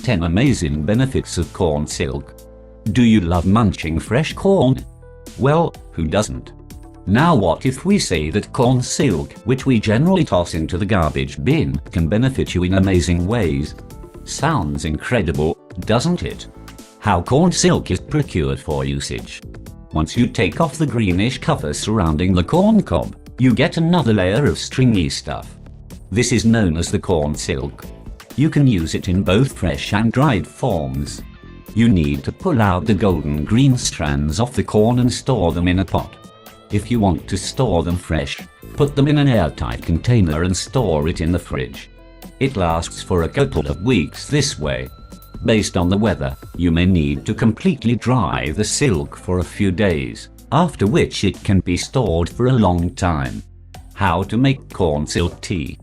10 amazing benefits of corn silk. Do you love munching fresh corn? Well, who doesn't? Now what if we say that corn silk, which we generally toss into the garbage bin, can benefit you in amazing ways? Sounds incredible, doesn't it? How corn silk is procured for usage. Once you take off the greenish cover surrounding the corn cob, you get another layer of stringy stuff. This is known as the corn silk. You can use it in both fresh and dried forms. You need to pull out the golden green strands off the corn and store them in a pot. If you want to store them fresh, put them in an airtight container and store it in the fridge. It lasts for a couple of weeks this way. Based on the weather, you may need to completely dry the silk for a few days, after which it can be stored for a long time. How to make corn silk tea?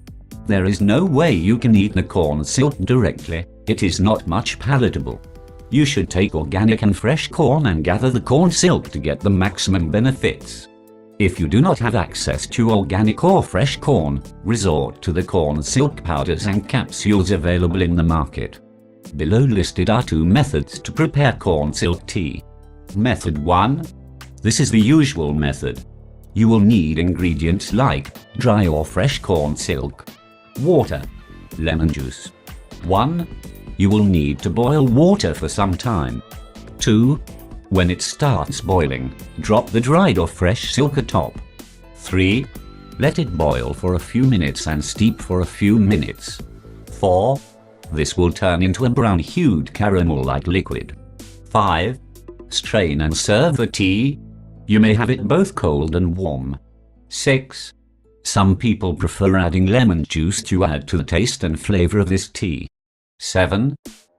There is no way you can eat the corn silk directly, it is not much palatable. You should take organic and fresh corn and gather the corn silk to get the maximum benefits. If you do not have access to organic or fresh corn, resort to the corn silk powders and capsules available in the market. Below listed are 2 methods to prepare corn silk tea. Method 1. This is the usual method. You will need ingredients like dry or fresh corn silk, water, lemon juice. 1. You will need to boil water for some time. 2. When it starts boiling, drop the dried or fresh silk atop. 3. Let it boil for a few minutes and steep for a few minutes. 4. This will turn into a brown-hued caramel-like liquid. 5. Strain and serve the tea. You may have it both cold and warm. 6. Some people prefer adding lemon juice to add to the taste and flavor of this tea. 7.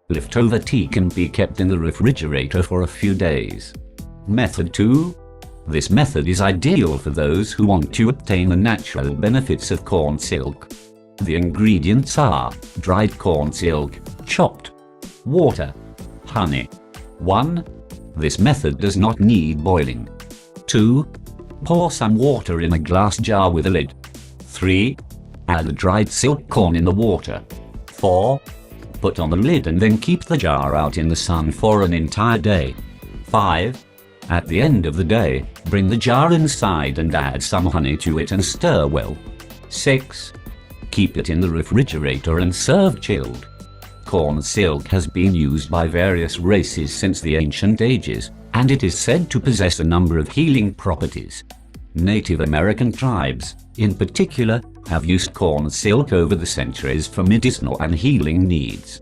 Leftover tea can be kept in the refrigerator for a few days. Method 2. This method is ideal for those who want to obtain the natural benefits of corn silk. The ingredients are dried corn silk, chopped, water, honey. 1. This method does not need boiling. 2. Pour some water in a glass jar with a lid. 3. Add the dried silk corn in the water. 4. Put on the lid and then keep the jar out in the sun for an entire day. 5. At the end of the day, bring the jar inside and add some honey to it and stir well. 6. Keep it in the refrigerator and serve chilled. Corn silk has been used by various races since the ancient ages, and it is said to possess a number of healing properties. Native American tribes, in particular, have used corn silk over the centuries for medicinal and healing needs.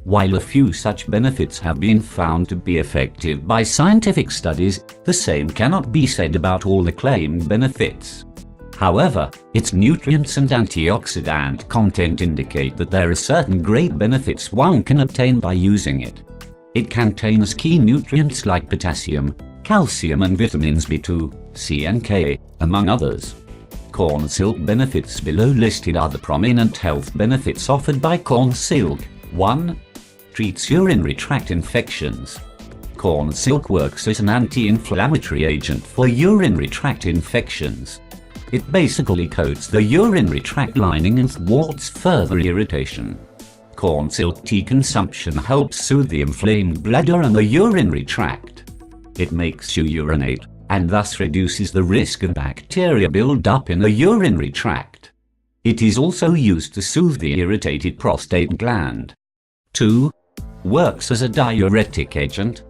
While a few such benefits have been found to be effective by scientific studies, the same cannot be said about all the claimed benefits. However, its nutrients and antioxidant content indicate that there are certain great benefits one can obtain by using it. It contains key nutrients like potassium, calcium and vitamins B2, C and K, among others. Corn silk benefits below listed are the prominent health benefits offered by corn silk. 1. Treats urinary tract infections. Corn silk works as an anti-inflammatory agent for urinary tract infections. It basically coats the urinary tract lining and thwarts further irritation. Corn silk tea consumption helps soothe the inflamed bladder and the urinary tract. It makes you urinate, and thus reduces the risk of bacteria build-up in the urinary tract. It is also used to soothe the irritated prostate gland. 2. Works as a diuretic agent.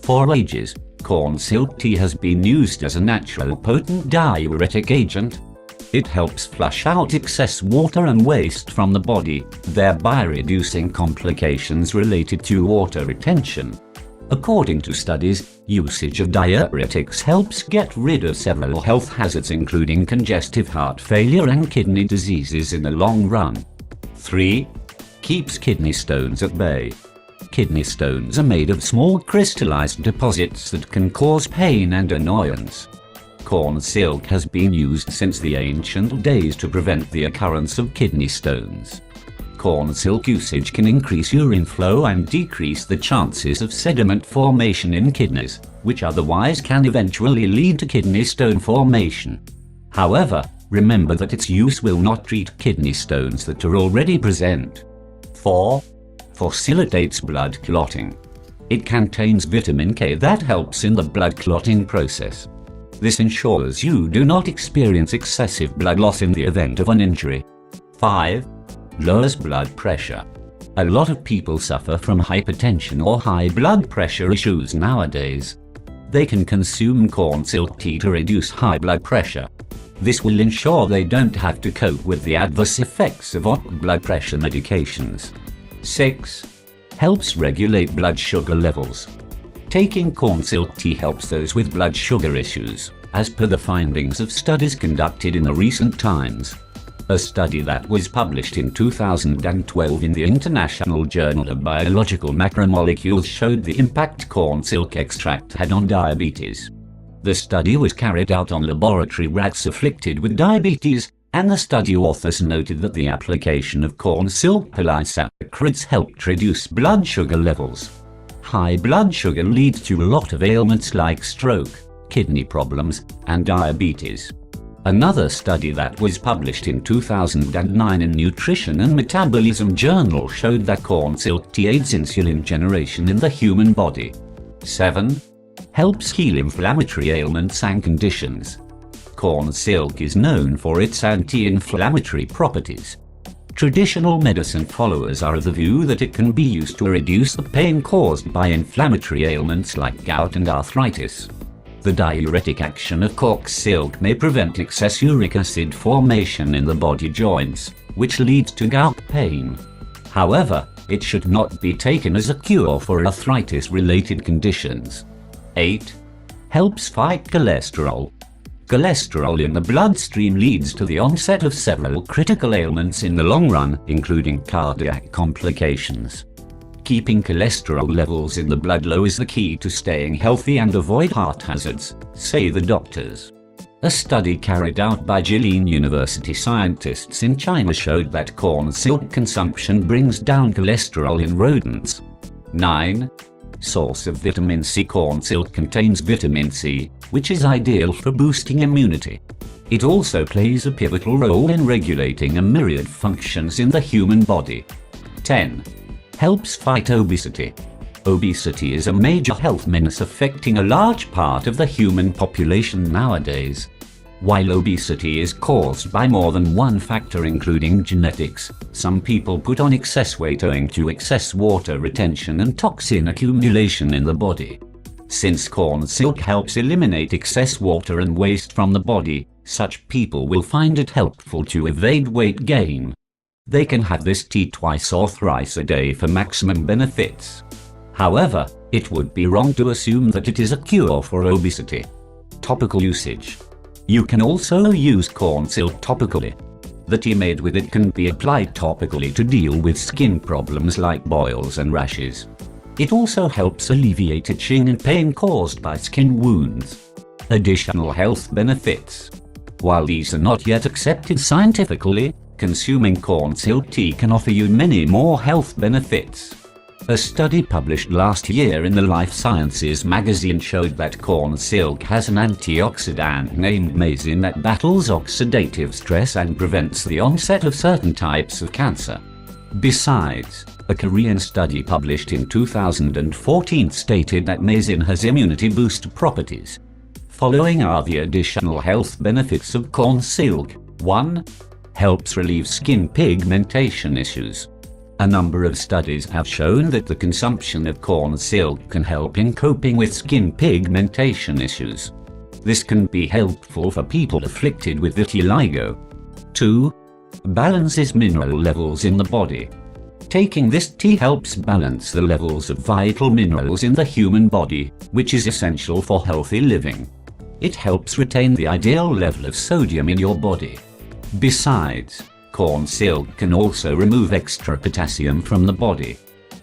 For ages, corn silk tea has been used as a natural potent diuretic agent. It helps flush out excess water and waste from the body, thereby reducing complications related to water retention. According to studies, usage of diuretics helps get rid of several health hazards including congestive heart failure and kidney diseases in the long run. 3. Keeps kidney stones at bay. Kidney stones are made of small crystallized deposits that can cause pain and annoyance. Corn silk has been used since the ancient days to prevent the occurrence of kidney stones. Corn silk usage can increase urine flow and decrease the chances of sediment formation in kidneys, which otherwise can eventually lead to kidney stone formation. However, remember that its use will not treat kidney stones that are already present. 4. facilitates blood clotting. It contains vitamin K that helps in the blood clotting process. This ensures you do not experience excessive blood loss in the event of an injury. 5. Lowers blood pressure. A lot of people suffer from hypertension or high blood pressure issues nowadays. They can consume corn silk tea to reduce high blood pressure. This will ensure they don't have to cope with the adverse effects of blood pressure medications. 6. Helps regulate blood sugar levels. Taking corn silk tea helps those with blood sugar issues, as per the findings of studies conducted in the recent times. A study that was published in 2012 in the International Journal of Biological Macromolecules showed the impact corn silk extract had on diabetes. The study was carried out on laboratory rats afflicted with diabetes, and the study authors noted that the application of corn silk polysaccharides helped reduce blood sugar levels. High blood sugar leads to a lot of ailments like stroke, kidney problems, and diabetes. Another study that was published in 2009 in Nutrition and Metabolism Journal showed that corn silk tea aids insulin generation in the human body. 7. Helps heal inflammatory ailments and conditions. Corn silk is known for its anti-inflammatory properties. Traditional medicine followers are of the view that it can be used to reduce the pain caused by inflammatory ailments like gout and arthritis. The diuretic action of corn silk may prevent excess uric acid formation in the body joints, which leads to gout pain. However, it should not be taken as a cure for arthritis-related conditions. 8. Helps fight cholesterol. Cholesterol in the bloodstream leads to the onset of several critical ailments in the long run, including cardiac complications. Keeping cholesterol levels in the blood low is the key to staying healthy and avoid heart hazards, say the doctors. A study carried out by Jilin University scientists in China showed that corn silk consumption brings down cholesterol in rodents. 9. Source of vitamin C. Corn silk contains vitamin C, which is ideal for boosting immunity. It also plays a pivotal role in regulating a myriad functions in the human body. 10. Helps fight obesity. Obesity is a major health menace affecting a large part of the human population nowadays. While obesity is caused by more than one factor including genetics, some people put on excess weight owing to excess water retention and toxin accumulation in the body. Since corn silk helps eliminate excess water and waste from the body, such people will find it helpful to evade weight gain. They can have this tea twice or thrice a day for maximum benefits. However, it would be wrong to assume that it is a cure for obesity. Topical usage. You can also use corn silk topically. The tea made with it can be applied topically to deal with skin problems like boils and rashes. It also helps alleviate itching and pain caused by skin wounds. Additional health benefits. While these are not yet accepted scientifically, consuming corn silk tea can offer you many more health benefits. A study published last year in the Life Sciences magazine showed that corn silk has an antioxidant named masin that battles oxidative stress and prevents the onset of certain types of cancer. Besides, a Korean study published in 2014 stated that masin has immunity boost properties. Following are the additional health benefits of corn silk. 1. Helps relieve skin pigmentation issues. A number of studies have shown that the consumption of corn silk can help in coping with skin pigmentation issues. This can be helpful for people afflicted with vitiligo. 2. Balances mineral levels in the body. Taking this tea helps balance the levels of vital minerals in the human body, which is essential for healthy living. It helps retain the ideal level of sodium in your body. Besides, corn silk can also remove extra potassium from the body.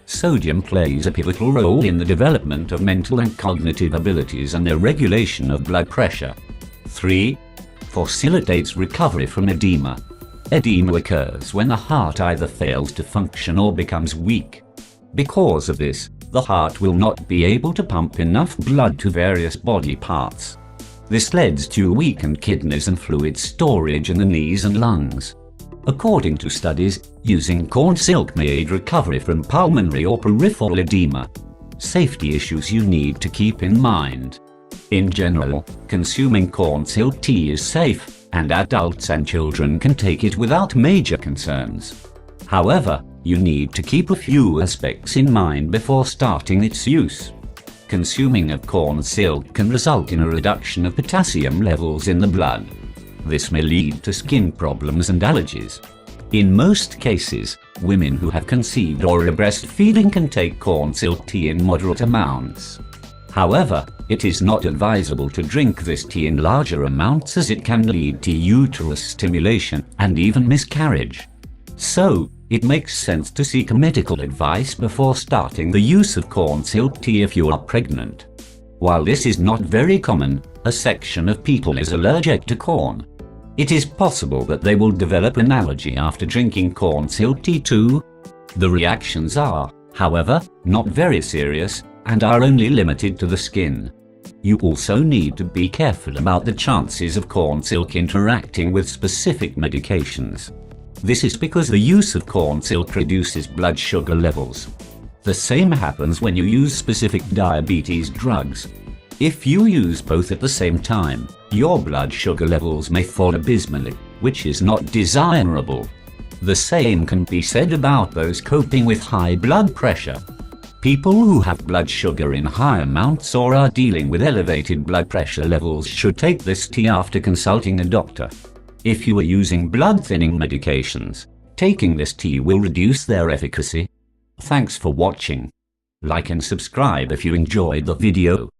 Sodium plays a pivotal role in the development of mental and cognitive abilities and the regulation of blood pressure. 3. Facilitates recovery from edema. Edema occurs when the heart either fails to function or becomes weak. Because of this, the heart will not be able to pump enough blood to various body parts. This leads to weakened kidneys and fluid storage in the knees and lungs. According to studies, using corn silk may aid recovery from pulmonary or peripheral edema. Safety issues you need to keep in mind. In general, consuming corn silk tea is safe, and adults and children can take it without major concerns. However, you need to keep a few aspects in mind before starting its use. Consuming of corn silk can result in a reduction of potassium levels in the blood. This may lead to skin problems and allergies. In most cases, women who have conceived or are breastfeeding can take corn silk tea in moderate amounts. However, it is not advisable to drink this tea in larger amounts as it can lead to uterus stimulation and even miscarriage. So, it makes sense to seek medical advice before starting the use of corn silk tea if you are pregnant. While this is not very common, a section of people is allergic to corn. It is possible that they will develop an allergy after drinking corn silk tea too. The reactions are, however, not very serious and are only limited to the skin. You also need to be careful about the chances of corn silk interacting with specific medications. This is because the use of corn silk reduces blood sugar levels. The same happens when you use specific diabetes drugs. If you use both at the same time, your blood sugar levels may fall abysmally, which is not desirable. The same can be said about those coping with high blood pressure. People who have blood sugar in high amounts or are dealing with elevated blood pressure levels should take this tea after consulting a doctor. If you are using blood-thinning medications, taking this tea will reduce their efficacy. Thanks for watching. Like and subscribe if you enjoyed the video.